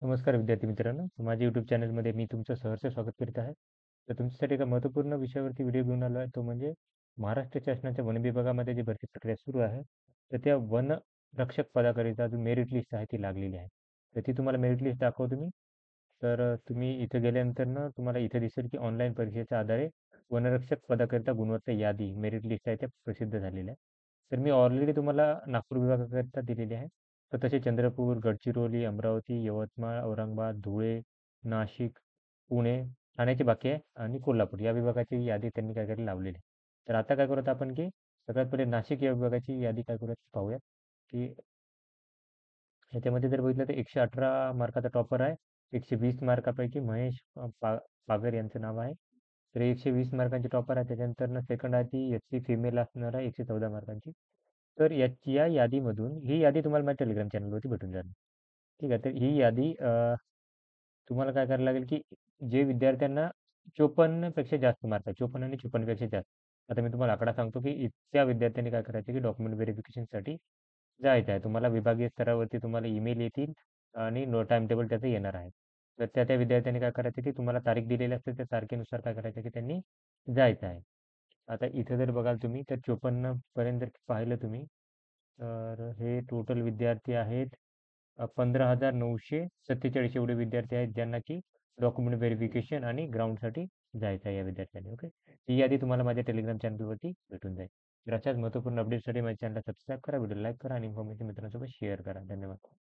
नमस्कार विद्यार्थी मित्रांनो, माझ्या YouTube चॅनलमध्ये मी तुमचं सहर्ष स्वागत करीत आहे. तर तुमच्यासाठी एका महत्त्वपूर्ण विषयावरती व्हिडिओ घेऊन आलो आहे. तो म्हणजे महाराष्ट्र शासनाच्या वन विभागामध्ये जी भरती प्रक्रिया सुरू आहे, तर त्या वन रक्षक पदाकरिता जो मेरिट लिस्ट आहे ती लागलेली आहे. तर ती तुम्हाला मेरिट लिस्ट दाखवतो मी. तर तुम्ही इथे गेल्यानंतर ना तुम्हाला इथे दिसेल की ऑनलाईन परीक्षेच्या आधारे वनरक्षक पदाकरिता गुणवत्ता यादी मेरिट लिस्ट आहे त्या प्रसिद्ध झालेल्या आहे. तर मी ऑलरेडी तुम्हाला नागपूर विभागाकरिता दिलेली आहे. तर तसे चंद्रपूर, गडचिरोली, अमरावती, यवतमाळ, औरंगाबाद, धुळे, नाशिक, पुणे, ठाण्याची बाकी आहे आणि कोल्हापूर या विभागाची यादी त्यांनी काय करायला लावलेली आहे. तर आता काय करूयात आपण की सगळ्यात पहिले नाशिक या विभागाची यादी काय करूयात ते पाहूयात की ह्याच्यामध्ये जर बघितलं तर 118 मार्काचा टॉपर आहे. 120 मार्कापैकी महेश पागर यांचं नाव आहे. तर 120 मार्कांची टॉपर आहे. त्याच्यानंतर सेकंड आहे ती एस-सी फिमेल असणार आहे 114 मार्कांची. तर या यादीमधून ही यादी तुम्हाला माझ्या टेलिग्राम चॅनलवरती भेटून जाईल. ठीक आहे. तर ही यादी तुम्हाला काय करायला लागेल, की जे विद्यार्थ्यांना 54 पेक्षा जास्त मार्क आहे, 54 आणि 56 पेक्षा जास्त. आता मी तुम्हाला आकडा सांगतो, की त्या विद्यार्थ्यांनी काय करायचं, की डॉक्युमेंट व्हेरिफिकेशनसाठी जायचं आहे. तुम्हाला विभागीय स्तरावरती तुम्हाला ईमेल येतील आणि टाईम टेबल त्याचं येणार आहे. तर त्या विद्यार्थ्यांनी काय करायचं, की तुम्हाला तारीख दिलेली असते, त्या तारखेनुसार काय करायचं, की त्यांनी जायचं आहे. आता इथे जर बघाल तुम्ही, तर 54 पर्यंत जर पाहिलं तुम्ही, तर हे टोटल विद्यार्थी आहेत 15,947 एवढे विद्यार्थी आहेत ज्यांना की डॉक्युमेंट व्हेरिफिकेशन आणि ग्राउंडसाठी जायचं आहे या विद्यार्थ्यांनी. ओके. ही यादी तुम्हाला माझ्या टेलिग्राम चॅनलवरती भेटून जाईल. तर अशाच महत्त्वपूर्ण अपडेटसाठी माझ्या चॅनलला सबस्क्राईब करा, व्हिडिओ लाईक करा आणि इन्फॉर्मेशन मित्रांसोबत शेअर करा. धन्यवाद.